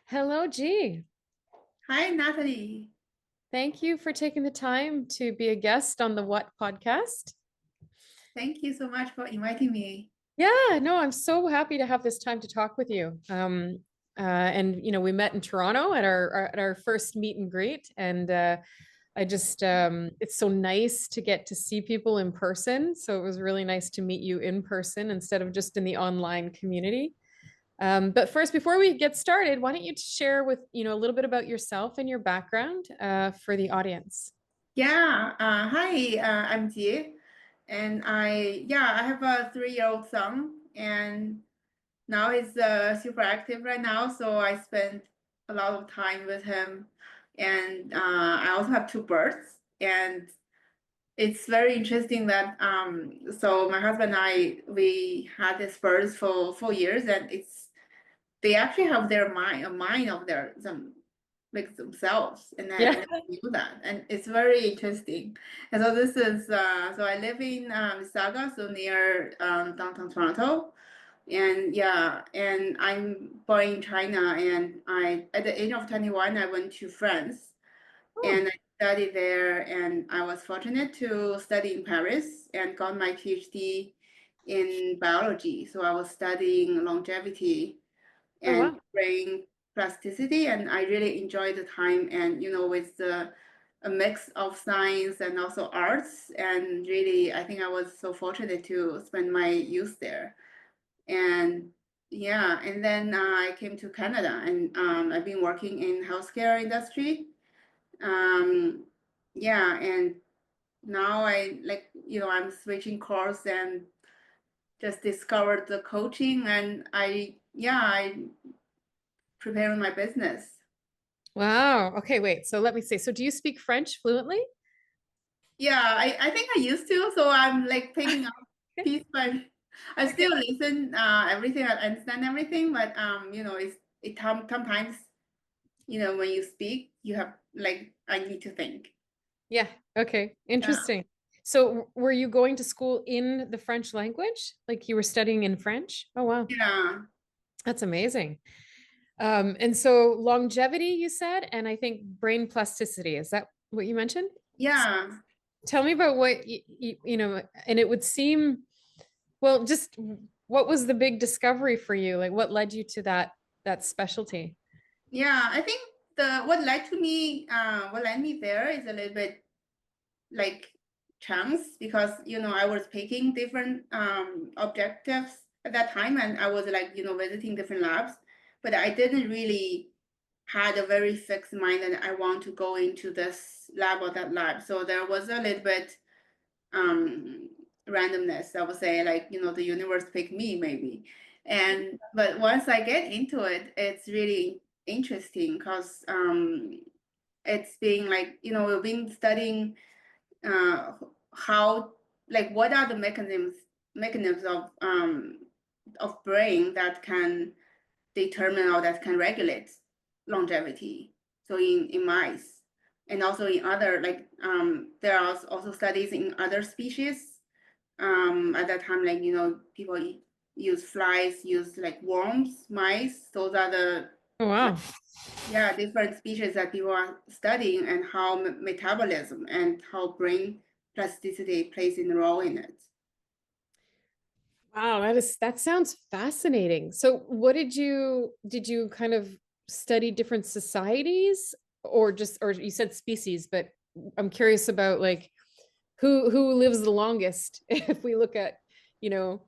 Hello, G. Hi, Natalie. Thank you for taking the time to be a guest on the What podcast. Thank you so much for inviting me. Yeah, no, I'm so happy to have this time to talk with you. And we met in Toronto at our first meet and greet, and it's so nice to get to see people in person. So it was really nice to meet you in person instead of just in the online community. But first, before we get started, why don't you share with a little bit about yourself and your background for the audience? Yeah, hi, I'm Jie, and I have a 3-year-old son, and now he's super active right now, so I spend a lot of time with him, and I also have two birds, and it's very interesting that so my husband and we had these birds for 4 years, and they actually have their mind, a mind of their some like themselves, and I Yeah. never knew that, and it's very interesting. And so this is so I live in Mississauga, so near downtown Toronto, and yeah, and I'm born in China, and I at the age of 21 I went to France, Oh, and I studied there, and I was fortunate to study in Paris and got my PhD in biology. So I was studying longevity oh and wow. brain plasticity, and I really enjoyed the time, and with a mix of science and also arts, and really I think I was so fortunate to spend my youth there. And yeah, and then I came to Canada, and I've been working in healthcare industry. um yeah, and now I'm switching course and just discovered the coaching, and I preparing my business. Wow. Okay, wait. So let me see. So do you speak French fluently? Yeah, I think I used to, so I'm like picking up Okay. piece by I Okay. still listen everything, I understand everything, but sometimes when you speak you have like I need to think. Yeah. Okay. Yeah. Interesting. So were you going to school in the French language? Like you were studying in French? Oh, wow. Yeah. That's amazing. And so longevity, you said, and I think brain plasticity. Is that what you mentioned? Yeah. Tell me about what and it would seem, well, just what was the big discovery for you? Like what led you to that specialty? Yeah, I think the what led me there is a little bit like chance, because I was picking different objectives at that time, and I was like visiting different labs, but I didn't really had a very fixed mind that I want to go into this lab or that lab. So there was a little bit um randomness, I would say, like the universe picked me maybe. And but once I get into it, it's really interesting, because it's being like we've been studying uh, how, like, what are the mechanisms of brain that can determine or that can regulate longevity. So in mice, and also in other, like, there are also studies in other species. At that time, like people use flies, use like worms, mice. Those are the, Oh, like, wow. yeah, different species that people are studying, and how metabolism and how brain plasticity plays in a role in it. Wow, that sounds fascinating. So what did you kind of study different societies or you said species, but I'm curious about like who lives the longest if we look at,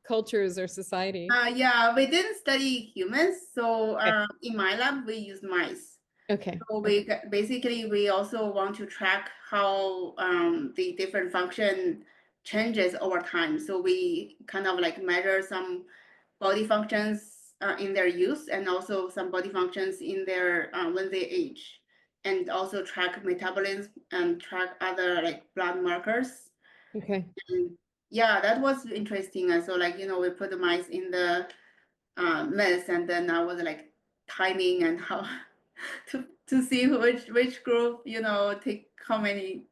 cultures or society. Yeah, we didn't study humans, so Okay. in my lab we use mice. Okay. So Okay. basically we also want to track how the different function changes over time. So we kind of like measure some body functions in their use, and also some body functions in their when they age, and also track metabolism and track other like blood markers. Okay. And yeah, that was interesting. And so, like, we put the mice in the mess, and then I was like timing and how to see which group, take how many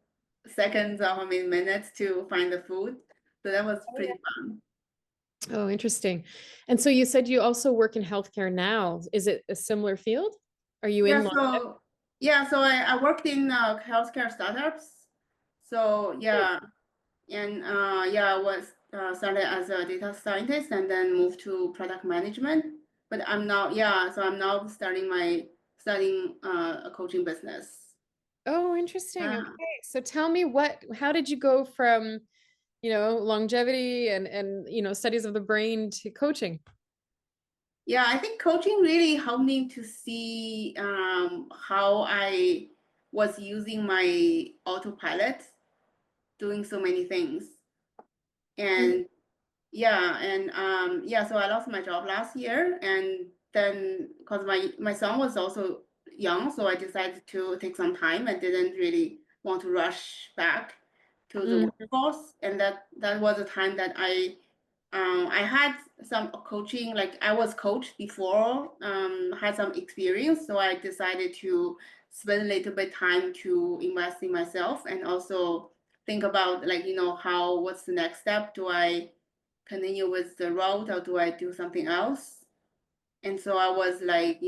seconds or how many minutes to find the food. So that was Oh, yeah. pretty fun. Oh, interesting. And so you said you also work in healthcare now. Is it a similar field? Are you in Yeah, law? so yeah, so I worked in healthcare startups. So yeah, and yeah, I was started as a data scientist and then moved to product management. But I'm now, yeah, so I'm now studying a coaching business. Oh, interesting. Yeah. Okay. So tell me how did you go from, longevity and studies of the brain to coaching? Yeah, I think coaching really helped me to see how I was using my autopilot, doing so many things. Mm, And yeah, and yeah, so I lost my job last year, and then because my son was also young, so I decided to take some time. I didn't really want to rush back to the mm, workforce, and that was a time that I had some coaching, like I was coached before, had some experience, so I decided to spend a little bit time to invest in myself and also think about like, what's the next step? Do I continue with the route or do I do something else? And so I was like,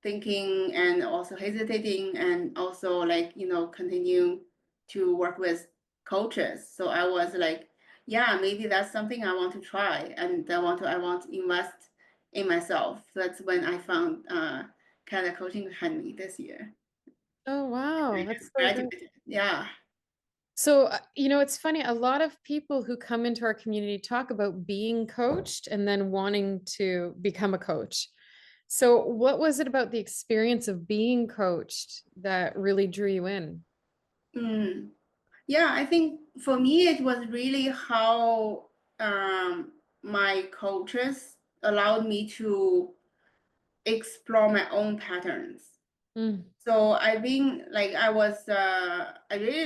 thinking and also hesitating and also like, continue to work with coaches. So I was like, yeah, maybe that's something I want to try and I want to invest in myself. So that's when I found kind of Coaching Academy this year. Oh, wow. I That's just so great. graduated. Yeah. So, it's funny, a lot of people who come into our community talk about being coached and then wanting to become a coach. So, what was it about the experience of being coached that really drew you in? Mm. Yeah, I think for me it was really how my coaches allowed me to explore my own patterns. Mm, So I really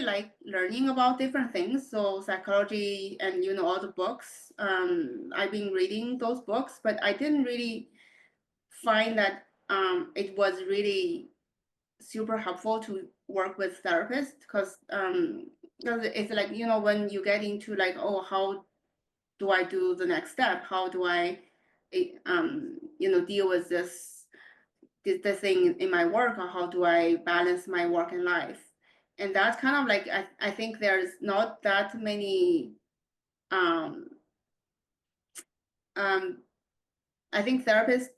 like learning about different things. So psychology and all the books. I've been reading those books, but I didn't really find that it was really super helpful to work with therapists because it's like when you get into like, oh, how do I do the next step? How do I deal with this thing in my work, or how do I balance my work and life? And that's kind of like I think there's not that many um um I think therapists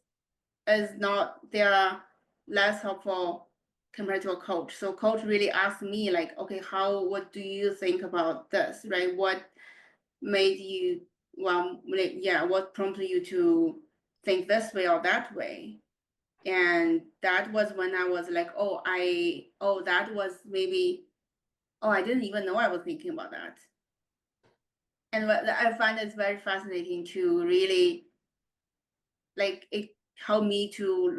is not they are less helpful compared to a coach. So coach really asked me like, okay, what do you think about this, right? What made you yeah, what prompted you to think this way or that way? And that was when I was like, that was maybe, I didn't even know I was thinking about that. And what I find it's very fascinating to really like it helped me to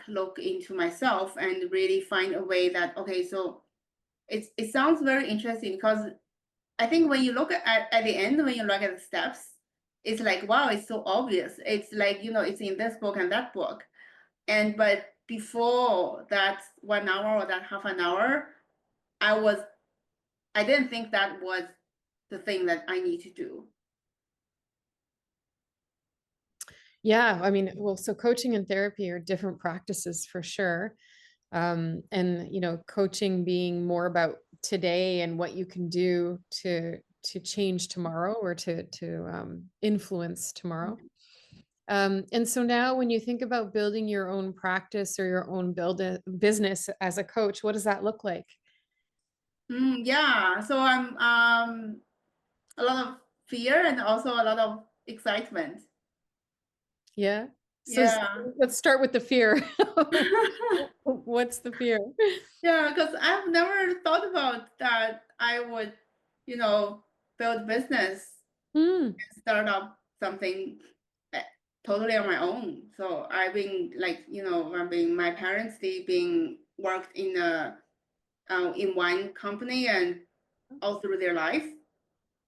look into myself and really find a way that, okay, so it sounds very interesting because I think when you look at the end, when you look at the steps, it's like, wow, it's so obvious. It's like, it's in this book and that book. But before that 1 hour or that half an hour, I was I didn't think that was the thing that I need to do. yeah, I mean, well, so coaching and therapy are different practices for sure. And coaching being more about today and what you can do to change tomorrow or to influence tomorrow. And so now when you think about building your own practice or your own business as a coach, what does that look like? Yeah, so I'm a lot of fear and also a lot of excitement. Yeah. So Yeah. let's start with the fear. What's the fear? Yeah, because I've never thought about that I would, you know, build business Hmm. and start up something eh, totally on my own. So I've been like, my parents, they been worked in one company and all through their life.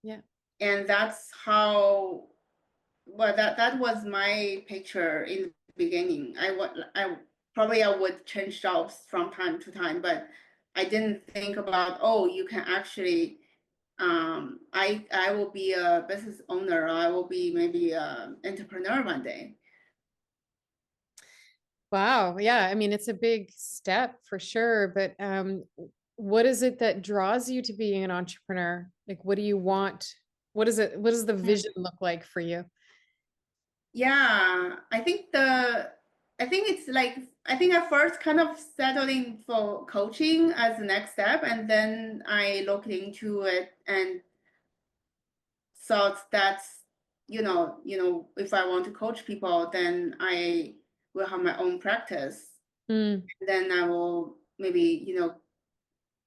Yeah. And that's how, well, that was my picture in the beginning. I would change jobs from time to time, but I didn't think about, oh, you can actually I will be a business owner, or I will be maybe a entrepreneur one day. Wow. Yeah. I mean, it's a big step for sure, but what is it that draws you to being an entrepreneur? Like, what do you want? What is it? What does the vision look like for you? Yeah, I think it's like I think I first kind of settled in for coaching as the next step, and then I looked into it and thought that's if I want to coach people, then I will have my own practice. Mm, Then I will maybe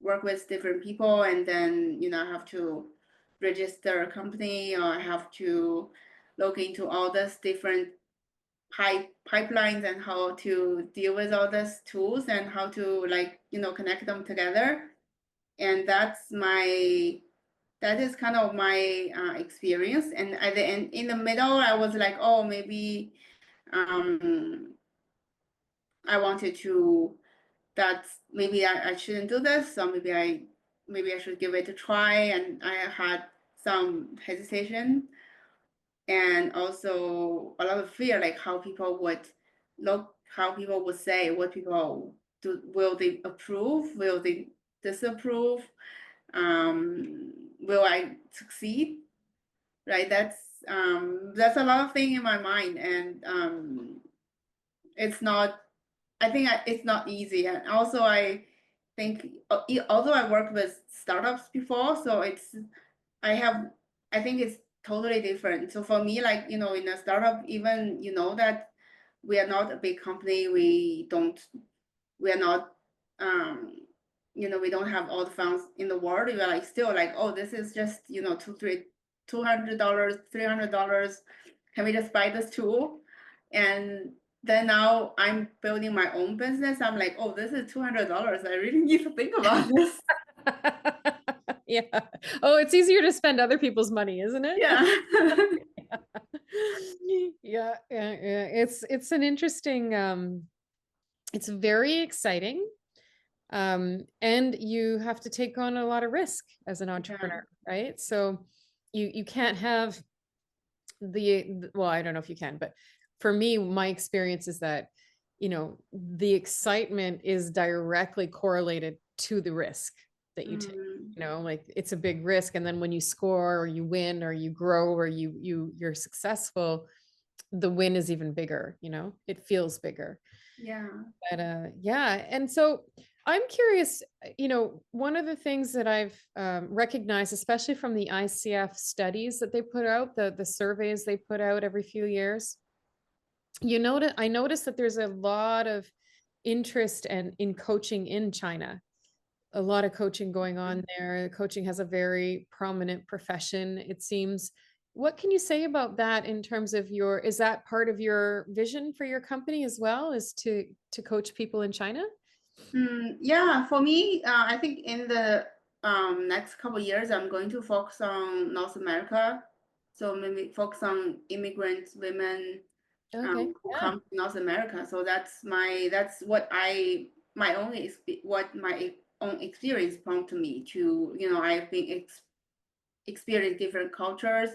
work with different people, and then I have to register a company, or I have to look into all this different pipelines and how to deal with all these tools and how to like connect them together. And that is kind of my experience. And at the end, in the middle, I was like, oh, maybe um, I wanted to that maybe I shouldn't do this, so maybe I should give it a try. And I had some hesitation and also a lot of fear, like how people would look, how people would say, what people do, will they approve, will they disapprove, will I succeed, right? That's a lot of things in my mind, and it's not it's not easy. And also I think although I worked with startups before, so I have I think it's totally different. So for me, like, in a startup, even that we are not a big company, we are not we don't have all the funds in the world. We're like still like, oh, this is just, $200, $300. Can we just buy this tool? And then now I'm building my own business. I'm like, oh, this is $200. I really need to think about this. yeah. Oh, it's easier to spend other people's money, isn't it? Yeah. Yeah, yeah. It's an interesting it's very exciting. And you have to take on a lot of risk as an Yeah. entrepreneur, right? So you can't have well, I don't know if you can, but for me, my experience is that, the excitement is directly correlated to the risk that you take. Mm, Like it's a big risk. And then when you score or you win or you grow or you're successful, the win is even bigger, it feels bigger. yeah. But yeah, and so I'm curious, one of the things that I've recognized, especially from the ICF studies that they put out, the surveys they put out every few years, I noticed that there's a lot of interest and in coaching in China. A lot of coaching going on there. Coaching has a very prominent profession, it seems. What can you say about that in terms of is that part of your vision for your company as well, is to coach people in China? Yeah, for me, I think in the next couple of years, I'm going to focus on North America. So maybe focus on immigrant women Okay. who Yeah. come to North America. So that's what what my own experience prompted me to, I've been experienced different cultures.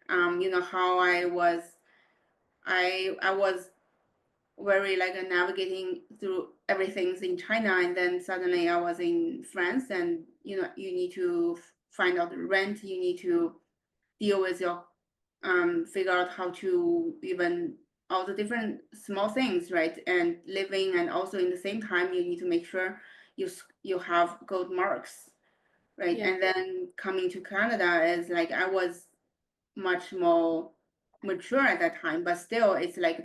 How I was very like navigating through everything in China, and then suddenly I was in France, and you need to find out the rent, you need to deal with your figure out how to even all the different small things, right? And living, and also in the same time you need to make sure you have good marks, right? Yeah. And then coming to Canada is like I was much more mature at that time, but still it's like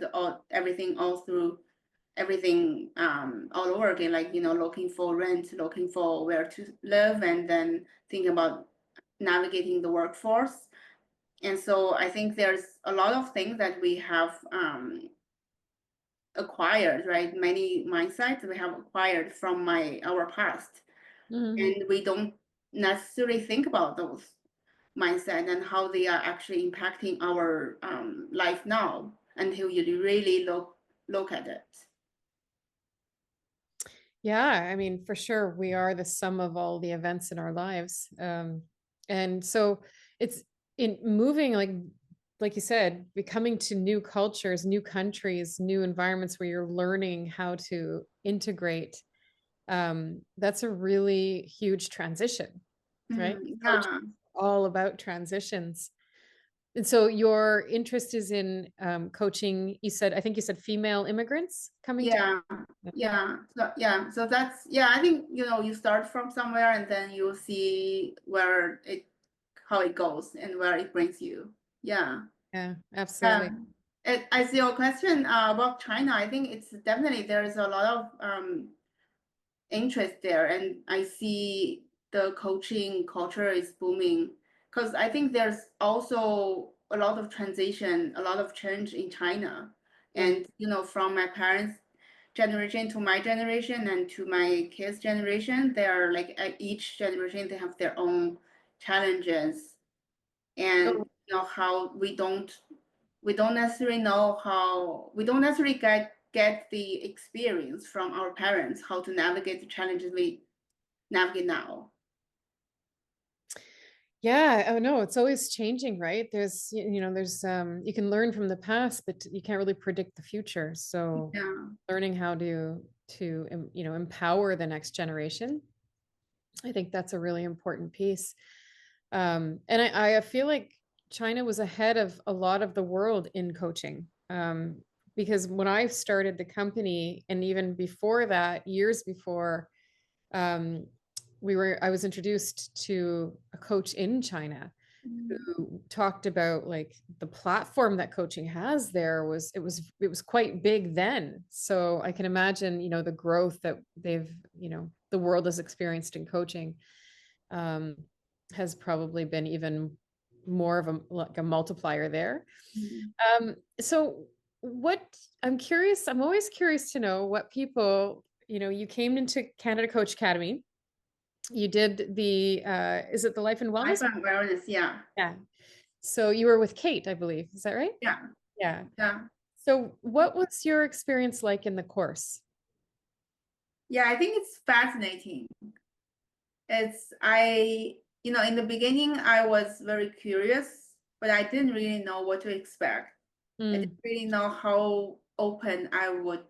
everything all through everything all over again, like looking for rent, looking for where to live, and then thinking about navigating the workforce. And so I think there's a lot of things that we have acquired, right? Many mindsets we have acquired from our past, Mhm. and we don't necessarily think about those mindset and how they are actually impacting our life now until you really look at it. Yeah, I mean, for sure, we are the sum of all the events in our lives. And so it's in moving, like you said, becoming to new cultures, new countries, new environments where you're learning how to integrate. That's a really huge transition, right? Coaching Yeah, is all about transitions. And so your interest is in coaching, you said, I think you said female immigrants coming to. yeah, yeah. So yeah, so that's yeah. I think you start from somewhere and then you see where it how it goes and where it brings you. Yeah. Yeah, absolutely. Um, as your question about China, I think it's definitely there's a lot of interest there, and I see the coaching culture is booming because I think there's also a lot of transition, a lot of change in China, Mm. and from my parents' generation to my generation and to my kids' generation, they are like at each generation they have their own challenges, Oh, and how we don't necessarily know how we don't necessarily get the experience from our parents how to navigate the challenges we navigate now. yeah. Oh no, it's always changing, right? There's you can learn from the past, but you can't really predict the future. So Yeah. learning how empower the next generation, I think that's a really important piece. And I feel like China was ahead of a lot of the world in coaching. Because when I started the company, and even before that, years before, um, I was introduced to a coach in China Mm. who talked about like the platform that coaching has there it was quite big then. So I can imagine, the growth that the world has experienced in coaching um, has probably been even more of a multiplier there. Mm. So what I'm always curious to know what people, you came into Canada Coach Academy. You did is it the Life and Life Wellness? and awareness, yeah. Yeah. So you were with Kate, I believe. Is that right? Yeah. Yeah. Yeah. So what was your experience like in the course? Yeah, I think it's fascinating. It's in the beginning I was very curious, but I didn't really know what to expect. I didn't Mm, really know how open I would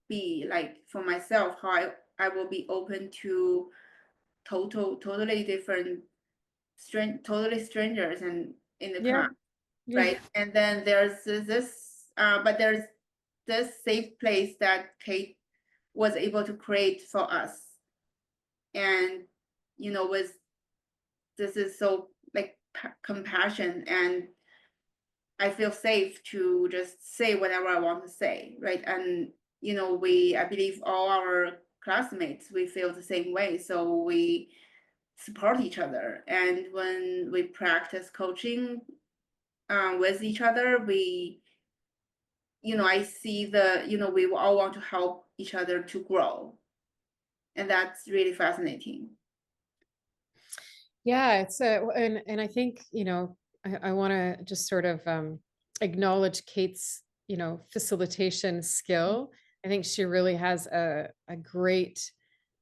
be, like for myself, how I will be open to totally different totally strangers and in the yeah. class, Yeah. right? And then but there's this safe place that Kate was able to create for us. And with this is so like compassion, and I feel safe to just say whatever I want to say, right? And I believe all our classmates, we feel the same way, so we support each other. And when we practice coaching with each other, I see we all want to help each other to grow, and that's really fascinating. Yeah, and I think, I want to just sort of acknowledge Kate's, facilitation skill. I think she really has a great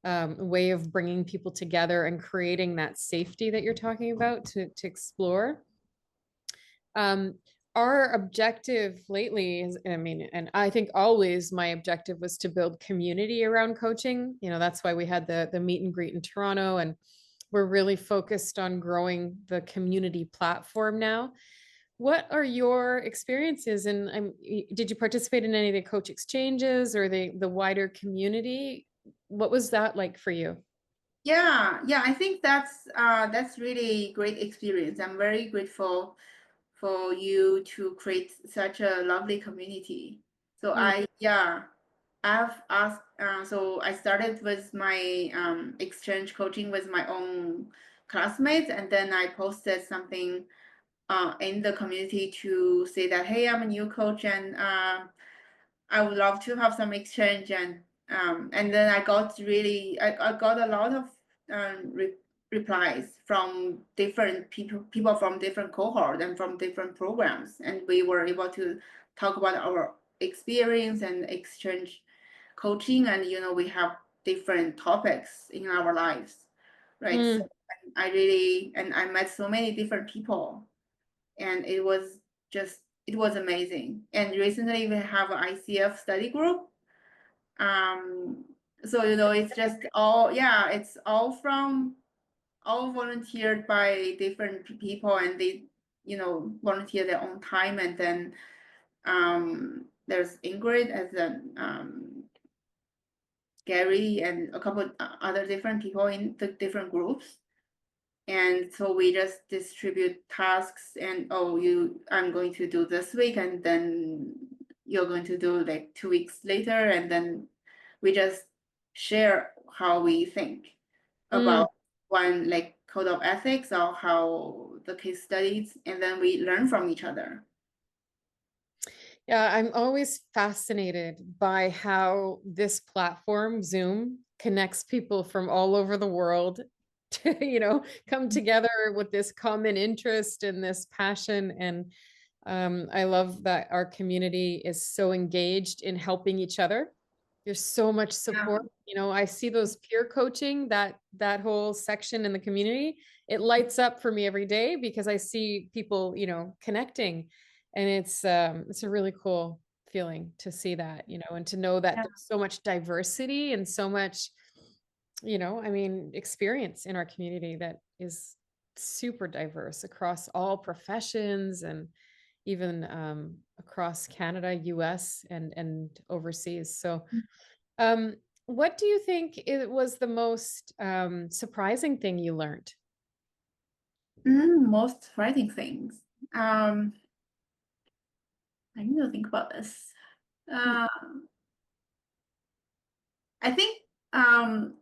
way of bringing people together and creating that safety that you're talking about to explore. Um, our objective lately is, I mean, and I think always my objective was to build community around coaching. That's why we had the meet and greet in Toronto, and we're really focused on growing the community platform now. What are your experiences? And did you participate in any of the coach exchanges or the wider community? What was that like for you? Yeah, I think that's really great experience. I'm very grateful for you to create such a lovely community. So Mm, I've asked. So I started with my exchange coaching with my own classmates, and then I posted something in the community to say that, hey, I'm a new coach, and I would love to have some exchange. And then I got a lot of replies from different people from different cohort and from different programs, and we were able to talk about our experience and exchange coaching, and we have different topics in our lives. right? So Mm, I really, and I met so many different people, and it was amazing. And recently we have an ICF study group. Um, so it's just all, yeah, it's all volunteered by different people, and they volunteer their own time. And then there's Ingrid as Gary and a couple other different people in the different groups. And so we just distribute tasks, and I'm going to do this week, and then you're going to do like 2 weeks later, and then we just share how we think mm. about one like code of ethics or how the case studies, and then we learn from each other. Yeah, I'm always fascinated by how this platform, Zoom, connects people from all over the world to, come together with this common interest and this passion. And I love that our community is so engaged in helping each other. There's so much Yeah. support. I see those peer coaching, that whole section in the community. It lights up for me every day because I see people, connecting, and it's a really cool feeling to see that, and to know that Yeah. there's so much diversity and so much, I mean, experience in our community that is super diverse across all professions and even across Canada, US, and overseas. So, um, what do you think it was the most surprising thing you learned? Most surprising things. Um, I need to think about this. Mm, Uh, I think um,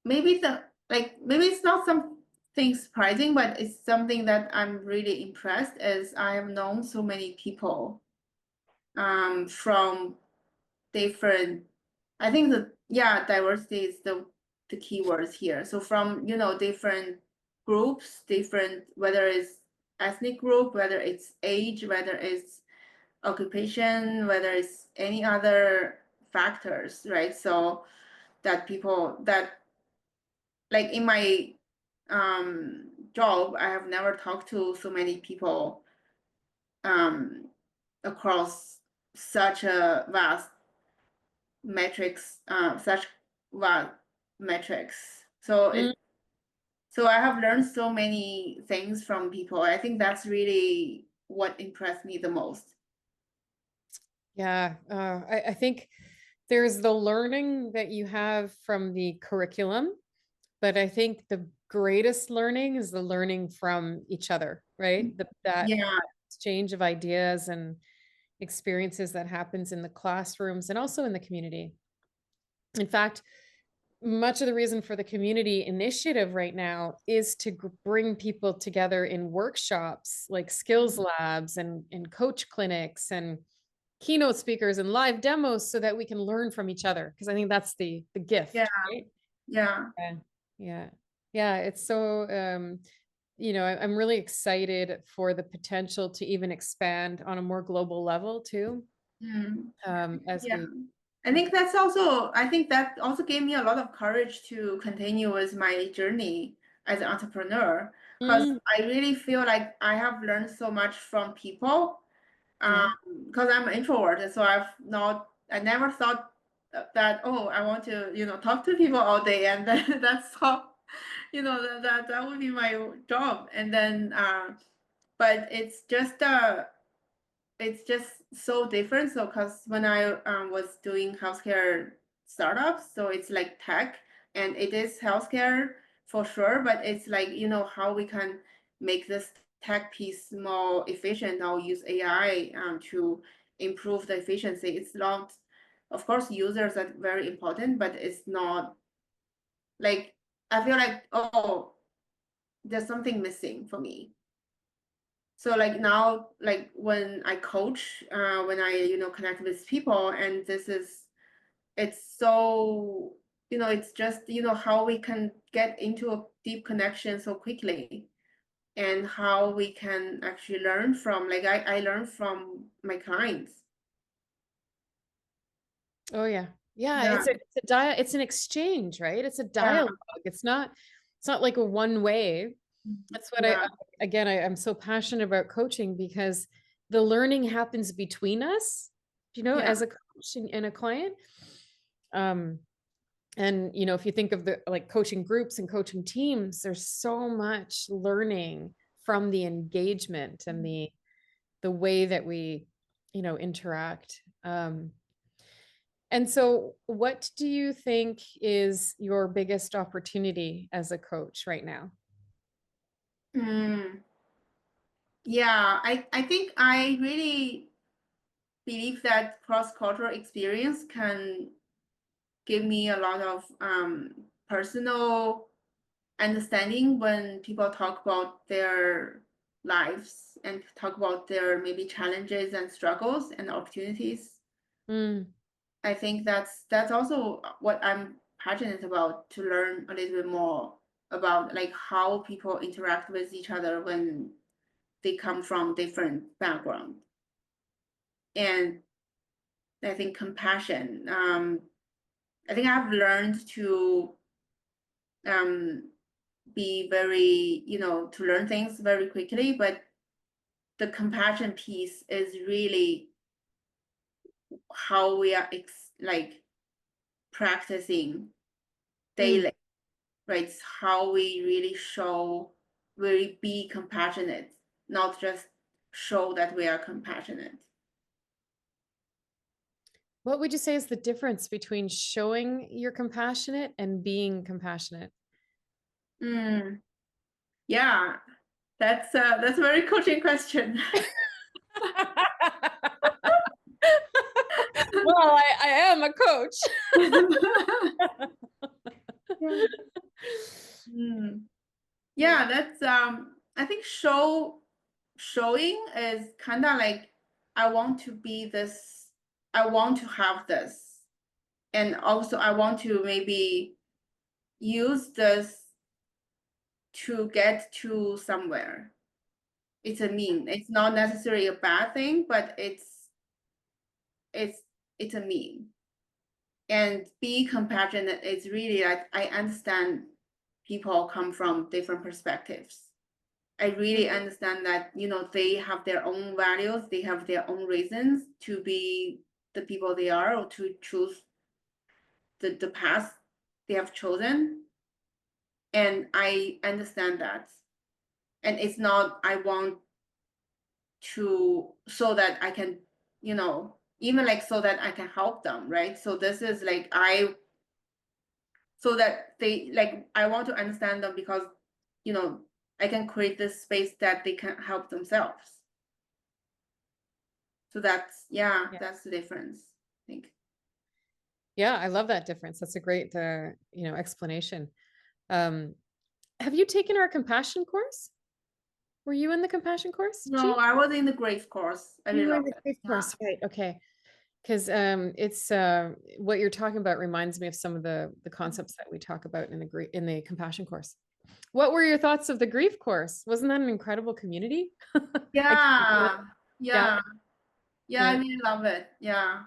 maybe it's not something surprising, but it's something that I'm really impressed as I have known so many people from different. I think diversity is the key words here. So from different groups, different, whether it's ethnic group, whether it's age, whether it's occupation, whether it's any other factors, right? So that people that like in my job, I have never talked to so many people um across such a vast metrics, such vast metrics. mm. So I have learned so many things from people. I think that's really what impressed me the most. Yeah, I think there's the learning that you have from the curriculum, but I think the greatest learning is the learning from each other, right? That Yeah, exchange of ideas and experiences that happens in the classrooms and also in the community. In fact, much of the reason for the community initiative right now is to bring people together in workshops like skills labs and coach clinics and keynote speakers and live demos so that we can learn from each other, because I think that's the yeah, gift, right? yeah. Yeah. Yeah. Yeah, it's so I'm really excited for the potential to even expand on a more global level too. Mm. As Yeah. we I think that also gave me a lot of courage to continue with my journey as an entrepreneur, because Mm, I really feel like I have learned so much from people. yeah. Because I'm an introvert, so I never thought that, oh, I want to, talk to people all day, and then that's how, that would be my job. And then, but it's just so different. So, because when I was doing healthcare startups, so it's like tech, and it is healthcare for sure, but it's like, how we can make this tech piece more efficient or use AI to improve the efficiency. It's not, of course, users are very important, but it's not like, I feel like, oh, there's something missing for me. So like now, like when I coach, when I, connect with people, and it's so, it's just, how we can get into a deep connection so quickly, and how we can actually learn from, like I learn from my clients. Oh yeah. Yeah, Yeah, it's an exchange, right? It's a yeah, dialogue. It's not like a one way. That's what yeah, again, I'm so passionate about coaching because the learning happens between us, you know, yeah. as a coach and a client. Um, and you know, if you think of the like coaching groups and coaching teams, there's so much learning from the engagement and the way that we, you know, interact. And so what do you think is your biggest opportunity as a coach right now? Mm, yeah, I think I really believe that cross-cultural experience can give me a lot of personal understanding when people talk about their lives and talk about their maybe challenges and struggles and opportunities. Mm, I think that's also what I'm passionate about, to learn a little bit more about like how people interact with each other when they come from different backgrounds. And I think compassion. I think I've learned to um, be very, to learn things very quickly, but the compassion piece is really how we are like practicing mm. daily, right? It's how we really show, really be compassionate, not just show that we are compassionate. What would you say is the difference between showing you're compassionate and being compassionate? Mm, yeah, that's a very coaching question. Well, I am a coach. Yeah. Mm. Yeah, that's I think showing is kind of like I want to be this, I want to have this, and also I want to maybe use this to get to somewhere. It's a mean. It's not necessarily a bad thing, but it's it's a mean. And be compassionate is really like I understand people come from different perspectives. I really understand that, they have their own values, they have their own reasons to be the people they are or to choose the path they have chosen. And I understand that. And it's not, I want to, so that I can, even like so that I can help them, right? So this is like, so that they, like, I want to understand them because, you know, I can create this space that they can help themselves. So Yeah. that's the difference, I think. Yeah, I love that difference. That's a great, you know, explanation. Um, have you taken our compassion course? Were you in the compassion course, No, Chi? I was in the Grace course. I You really were in love the it. grief Yeah. course, right? Okay. Because it's what you're talking about reminds me of some of the concepts that we talk about in the in the compassion course. What were your thoughts of the grief course? Wasn't that an incredible community? I can't believe it. Yeah. Yeah, Yeah. Yeah, I yeah, really love it. Yeah.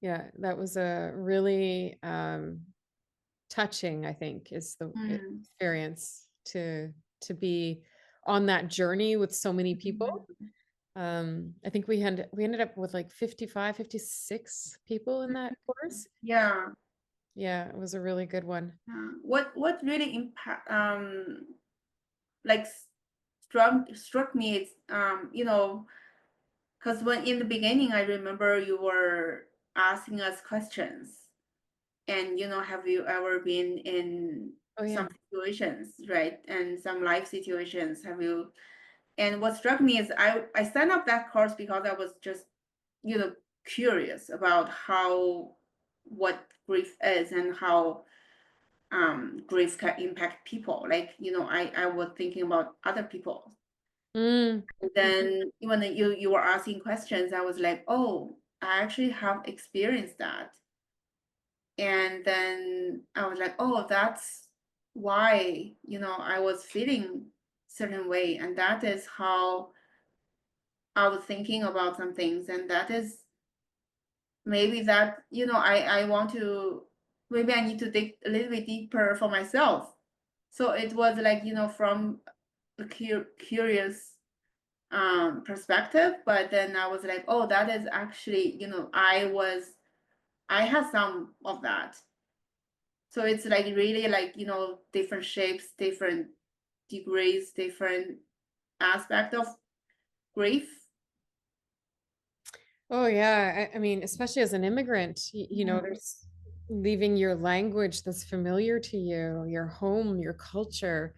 yeah. That was a really touching, I think, is the Mm. experience to be on that journey with so many people. Mhm. I think we ended up with like 55, 56 people in that course. Yeah. Yeah, it was a really good one. Yeah. What really impact like struck me is because when in the beginning I remember you were asking us questions, and have you ever been in Oh yeah. some situations, right? And some life situations, have you? And what struck me is I signed up that course because I was just, curious about what grief is and how grief can impact people. Like, I was thinking about other people. Mm, And mhm. then when you were asking questions, I was like, oh, I actually have experienced that. And then I was like, oh, that's why, I was feeling certain way. And that is how I was thinking about some things. And that is maybe that, I want to, maybe I need to dig a little bit deeper for myself. So it was like, from a curious perspective, but then I was like, oh, that is actually, I had some of that. So it's like really like, different shapes, different degrees, different aspect of grief. Oh yeah. I mean, especially as an immigrant, you know, Mhm. there's leaving your language that's familiar to you, your home, your culture.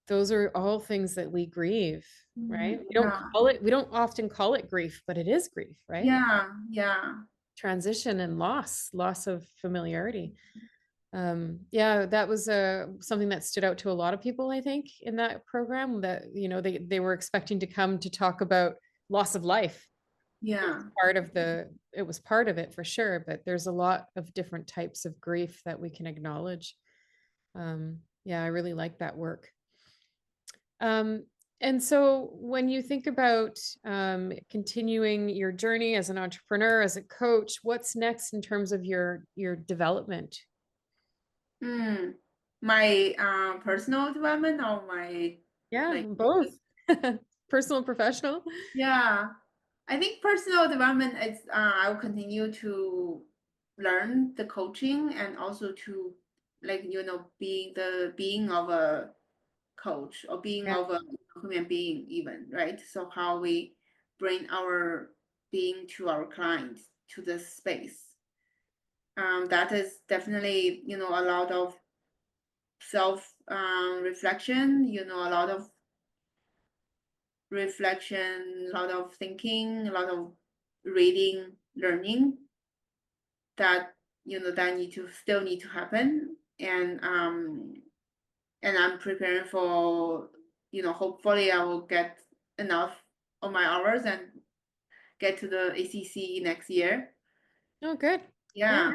Those are all things that we grieve, right? Yeah, We don't often call it grief, but it is grief, right? yeah. Transition and loss of familiarity. Yeah, that was something that stood out to a lot of people, I think, in that program that, you know, they were expecting to come to talk about loss of life. Yeah, It was part of it for sure, but there's a lot of different types of grief that we can acknowledge. Yeah, I really like that work. Um, and so when you think about continuing your journey as an entrepreneur, as a coach, what's next in terms of your development? mm. My personal development or my Yeah, like both. Personal and professional. yeah. I think personal development is I will continue to learn the coaching and also to like being of a coach or being Yeah. of a human being even, right? So how we bring our being to our clients to this space. That is definitely, a lot of self reflection, a lot of reflection, a lot of thinking, a lot of reading, learning that that need to happen. And I'm preparing for, hopefully I will get enough of my hours and get to the ACC next year. Oh, good. Yeah.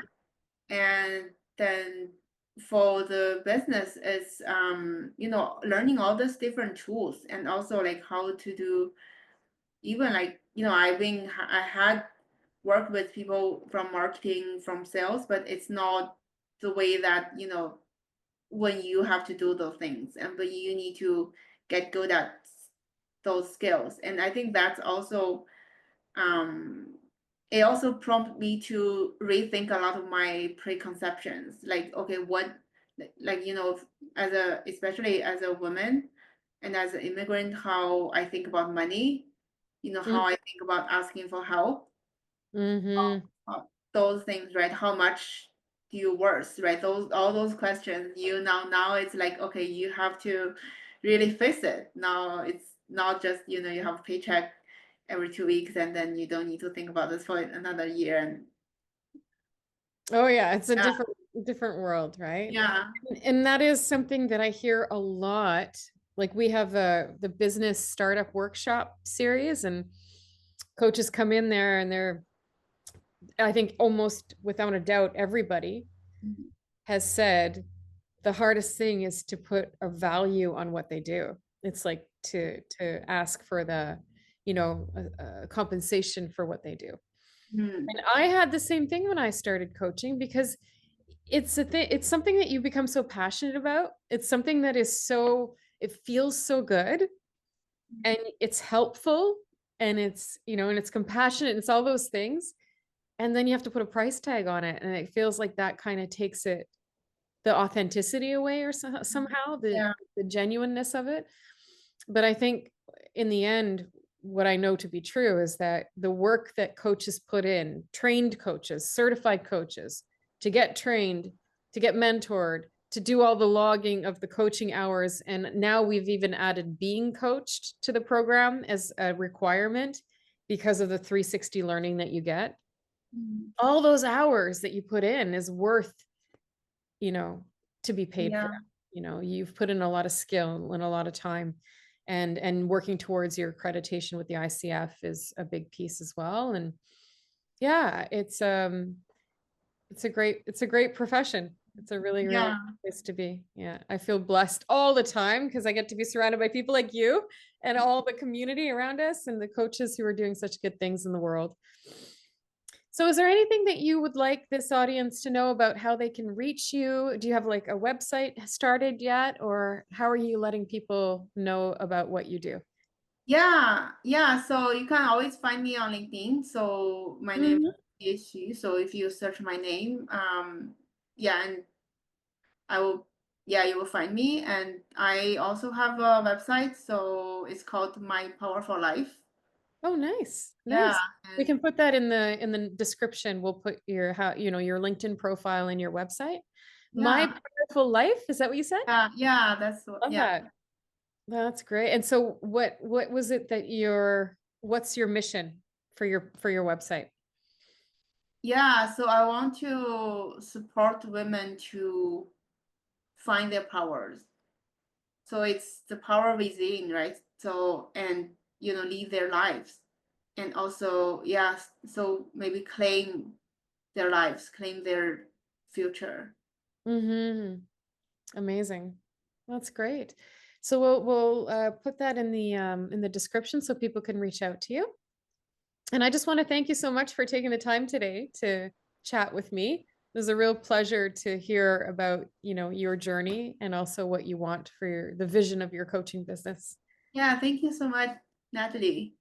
Yeah. And then for the business is learning all these different tools and also like how to do even like I had worked with people from marketing from sales, but it's not the way that when you have to do those things and but you need to get good at those skills. And I think that's also um it also prompted me to rethink a lot of my preconceptions, like okay, what, like as a, especially as a woman and as an immigrant, how I think about money, how I think about asking for help, Mm-hmm. those things, right? How much do you worth, right? Those, all those questions, now it's like, okay, you have to really face it. Now it's not just, you have a paycheck every 2 weeks and then you don't need to think about this for another year. And Oh yeah, it's a yeah, different world, right? yeah. And that is something that I hear a lot. Like we have the business startup workshop series, and coaches come in there and they're, I think almost without a doubt, everybody Mhm. has said the hardest thing is to put a value on what they do. It's like to ask for the, you know, compensation for what they do. Mhm. And I had the same thing when I started coaching because it's something that you become so passionate about. It's something that is so, it feels so good and it's helpful and it's, you know, and it's compassionate and it's all those things. And then you have to put a price tag on it. And it feels like that kind of takes it, the authenticity away or somehow Yeah. the genuineness of it. But I think in the end, what I know to be true is that the work that coaches put in, trained coaches, certified coaches, to get trained, to get mentored, to do all the logging of the coaching hours. And now we've even added being coached to the program as a requirement because of the 360 learning that you get. Mhm. All those hours that you put in is worth, you know, to be paid for Yeah. that. You know, you've put in a lot of skill and a lot of time, and working towards your accreditation with the ICF is a big piece as well. And yeah, it's a great profession. It's a really, really Yeah. good place to be. Yeah. I feel blessed all the time because I get to be surrounded by people like you and all the community around us and the coaches who are doing such good things in the world. So is there anything that you would like this audience to know about how they can reach you? Do you have like a website started yet, or how are you letting people know about what you do? Yeah, yeah. So you can always find me on LinkedIn. So my name Mhm. is Jie Xu. So if you search my name, yeah, and I will, yeah, you will find me. And I also have a website. So it's called My Powerful Life. Oh, nice. Yeah, Nice. We and can put that in the description. We'll put your how, your LinkedIn profile and your website. My yeah, Powerful Life, is that what you said? yeah. That's what. Love Yeah, that. That's great. And so what was it that what's your mission for your website? yeah. So I want to support women to find their powers. So it's the power within, right? So, and live their lives. And also, yes, so maybe claim their lives, claim their future. Mm-hmm. Amazing. That's great. So we'll put that in the description so people can reach out to you. And I just want to thank you so much for taking the time today to chat with me. It was a real pleasure to hear about, your journey and also what you want for the vision of your coaching business. Yeah, thank you so much, Natalie.